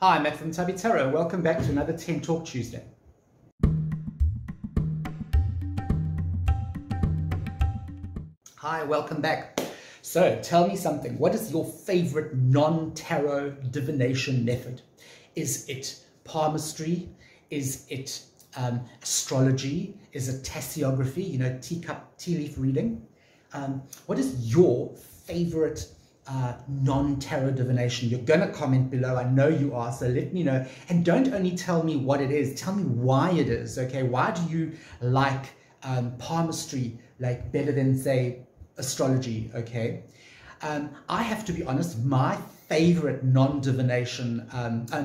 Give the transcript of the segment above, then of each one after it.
Hi, I'm Matt from Tubby Tarot. Welcome back to another 10 Talk Tuesday. Hi, welcome back. So, tell me something. What is your favorite non-tarot divination method? Is it palmistry? Is it astrology? Is it tasseography, teacup, tea leaf reading? What is your favorite non-tarot divination? You're going to comment below. I know you are, so let me know. And don't only tell me what it is, tell me why it is, okay? Why do you like palmistry like better than, say, astrology, okay? I have to be honest, my favorite non-divination,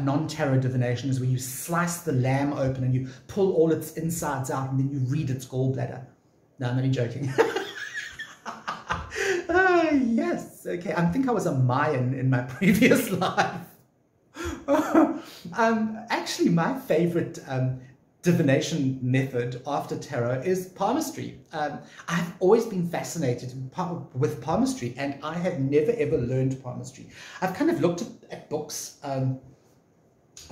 non-tarot divination is where you slice the lamb open and you pull all its insides out and then you read its gallbladder. No, I'm only joking. Yes, okay. I think I was a Mayan in my previous life. Actually, my favorite divination method after tarot is palmistry. I've always been fascinated with palmistry, and I have never ever learned palmistry. I've kind of looked at books. I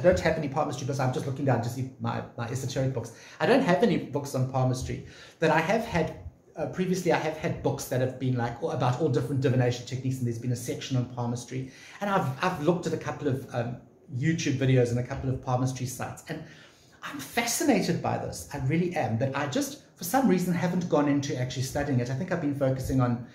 don't have any palmistry because I'm just looking down to see my esoteric books. I don't have any books on palmistry, but I have had previously I have had books that have been like about all different divination techniques, and there's been a section on palmistry, and I've looked at a couple of YouTube videos and a couple of palmistry sites, and I'm fascinated by this. I really am, but I just for some reason haven't gone into actually studying it. I think I've been focusing on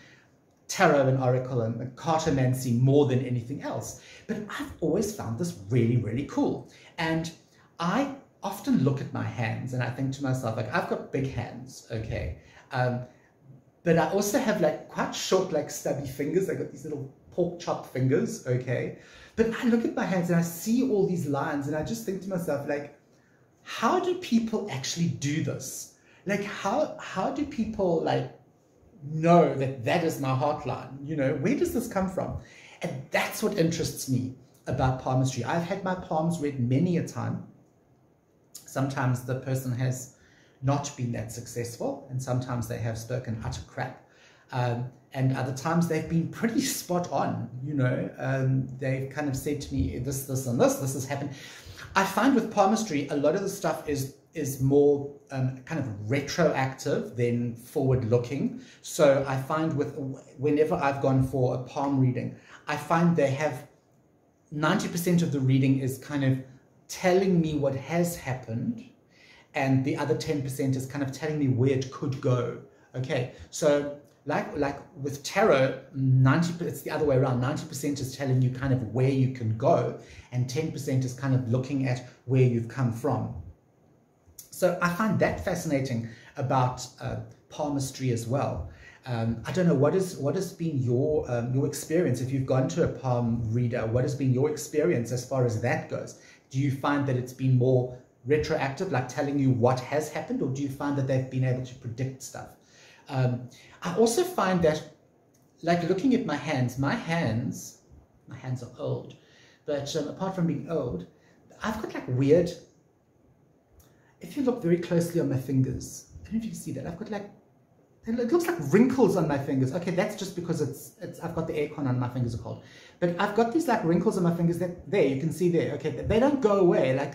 tarot and oracle and cartomancy more than anything else, but I've always found this really, really cool. And I often look at my hands and I think to myself, like, I've got big hands, okay, but I also have like quite short, like stubby fingers. I got these little pork chop fingers, okay? But I look at my hands and I see all these lines and I just think to myself, like, how do people actually do this? Like, how do people like know that that is my heart line? Where does this come from? And that's what interests me about palmistry. I've had my palms read many a time. Sometimes the person has not been that successful, and sometimes they have spoken utter crap, and other times they've been pretty spot on. They've kind of said to me, this and this has happened. I find with palmistry a lot of the stuff is more kind of retroactive than forward looking. So I find whenever I've gone for a palm reading, I find they have 90% of the reading is kind of telling me what has happened, and the other 10% is kind of telling me where it could go. Okay, so like with tarot, it's the other way around. 90% is telling you kind of where you can go, and 10% is kind of looking at where you've come from. So I find that fascinating about palmistry as well. I don't know, what has been your experience? If you've gone to a palm reader, what has been your experience as far as that goes? Do you find that it's been more retroactive, like telling you what has happened, or do you find that they've been able to predict stuff? I also find that, like, looking at my hands are old, but apart from being old, I've got like weird, if you look very closely on my fingers, I don't know if you can see that, I've got like, it looks like wrinkles on my fingers. Okay, that's just because I've got the aircon on, my fingers are cold. But I've got these like wrinkles on my fingers that, there, you can see there, okay, they don't go away, like,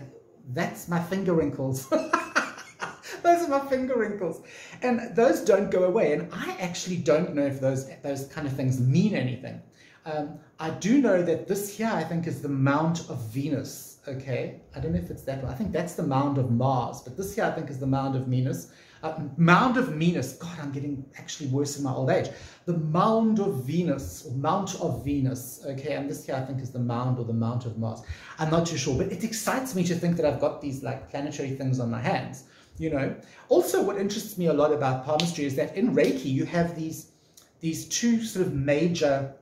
that's my finger wrinkles. Those are my finger wrinkles. And those don't go away. And I actually don't know if those kind of things mean anything. I do know that this here, I think, is the mound of Venus. Okay, I don't know if it's that one. I think that's the mound of Mars. But this here, I think, is the mound of Venus. Mound of Venus. God, I'm getting actually worse in my old age. The mound of Venus, or Mount of Venus. Okay, and this here, I think, is the mound or the Mount of Mars. I'm not too sure, but it excites me to think that I've got these like planetary things on my hands. Also, what interests me a lot about palmistry is that in Reiki, you have these two sort of major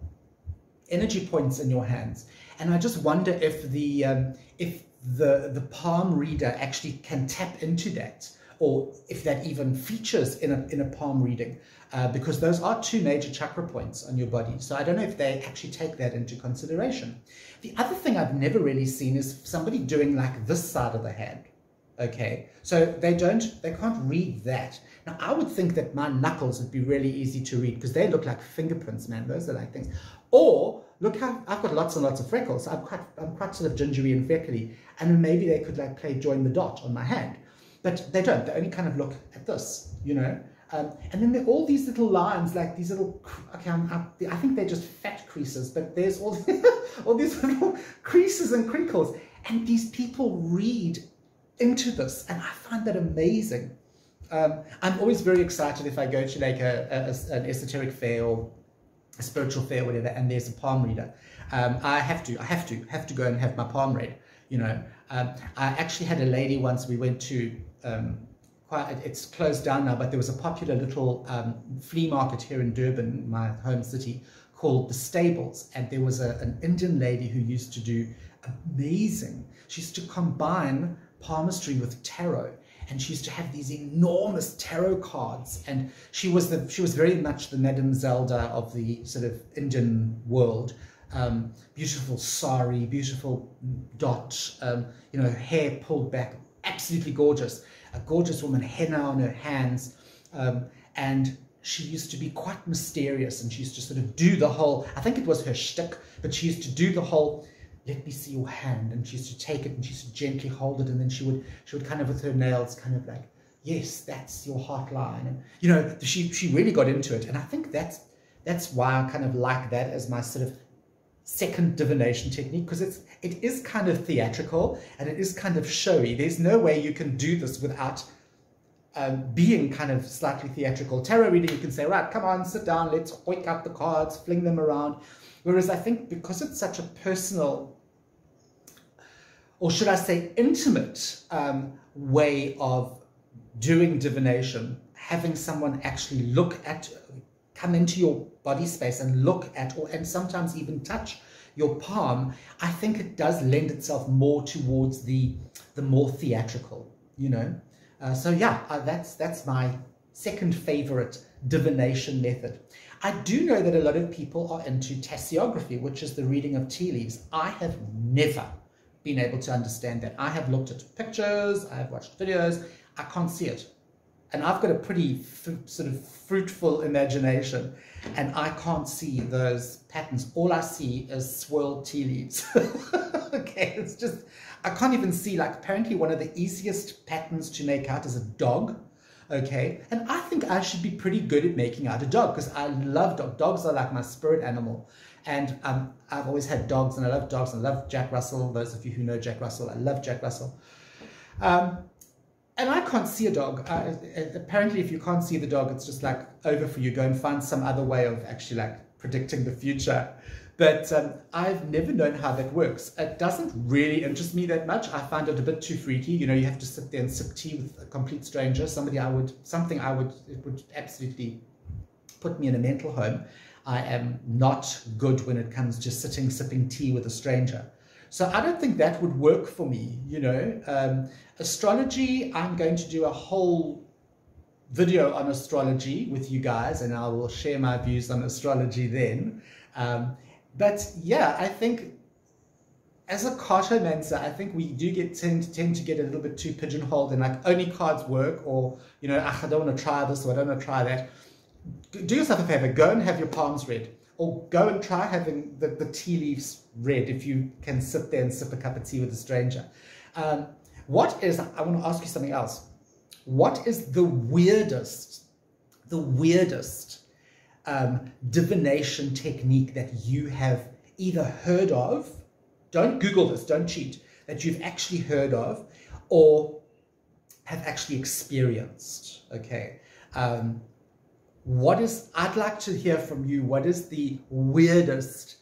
energy points in your hands. And I just wonder if the palm reader actually can tap into that, or if that even features in a palm reading, because those are two major chakra points on your body. So I don't know if they actually take that into consideration. The other thing I've never really seen is somebody doing like this side of the hand. Okay, so they can't read that. Now, I would think that my knuckles would be really easy to read because they look like fingerprints, man. Those are like things. Or look how I've got lots and lots of freckles. I'm quite sort of gingery and freckly. And then maybe they could like play join the dot on my hand. But they don't. They only kind of look at this, you know. And then there are all these little lines, like these little, okay, I think they're just fat creases, but there's all, all these little creases and crinkles. And these people read into this, and I find that amazing. I'm always very excited if I go to like an esoteric fair or a spiritual fair or whatever, and there's a palm reader. I have to go and have my palm read, you know. I actually had a lady once, we went to, it's closed down now, but there was a popular little flea market here in Durban, my home city, called The Stables, and there was an Indian lady who used to do amazing. She used to combine palmistry with tarot, and she used to have these enormous tarot cards, and she was very much the Madame Zelda of the sort of Indian world. Beautiful sari, beautiful dot, you know, hair pulled back, absolutely gorgeous. A gorgeous woman, henna on her hands, and she used to be quite mysterious, and she used to sort of do the whole, I think it was her shtick, but she used to do the whole, let me see your hand, and she used to take it and she used to gently hold it, and then she would kind of with her nails kind of like, yes, that's your heart line, and you know, she really got into it, and I think that's why I kind of like that as my sort of second divination technique, because it is kind of theatrical and it is kind of showy. There's no way you can do this without being kind of slightly theatrical. Tarot reading, you can say, right, come on, sit down, let's hoik up the cards, fling them around. Whereas I think because it's such a personal, or should I say intimate way of doing divination, having someone actually come into your body space and look at, and sometimes even touch your palm, I think it does lend itself more towards the more theatrical, you know. So yeah, that's my second favorite divination method. I do know that a lot of people are into tasseography, which is the reading of tea leaves. I have never been able to understand that. I have looked at pictures, I have watched videos, I can't see it. And I've got a pretty sort of fruitful imagination, and I can't see those patterns. All I see is swirled tea leaves. Okay, it's just, I can't even see, like, apparently one of the easiest patterns to make out is a dog. Okay, and I think I should be pretty good at making out a dog, because I love dogs. Dogs are like my spirit animal. And I've always had dogs, and I love dogs, and I love Jack Russell. Those of you who know Jack Russell, I love Jack Russell. And I can't see a dog. Apparently, if you can't see the dog, it's just like over for you. Go and find some other way of actually like predicting the future. But I've never known how that works. It doesn't really interest me that much. I find it a bit too freaky. You know, you have to sit there and sip tea with a complete stranger. It would absolutely put me in a mental home. I am not good when it comes to sipping tea with a stranger. So I don't think that would work for me, you know. Astrology, I'm going to do a whole video on astrology with you guys, and I will share my views on astrology then. But yeah, I think as a cartomancer, I think we do tend to get a little bit too pigeonholed, and like only cards work, or, you know, I don't want to try this, or I don't want to try that. Do yourself a favor, go and have your palms read. Or go and try having the tea leaves read if you can sit there and sip a cup of tea with a stranger. I want to ask you something else. What is the weirdest divination technique that you have either heard of, don't Google this, don't cheat, that you've actually heard of or have actually experienced? Okay. I'd like to hear from you, what is the weirdest,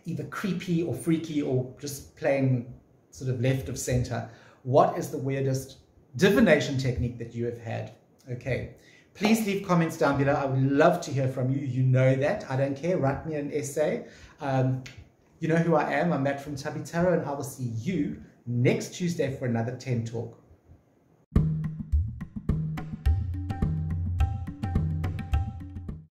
either creepy or freaky or just plain sort of left of center, what is the weirdest divination technique that you have had? Okay, please leave comments down below. I would love to hear from you. You know that. I don't care. Write me an essay. You know who I am. I'm Matt from Tubby Tarot, and I will see you next Tuesday for another 10 Talk.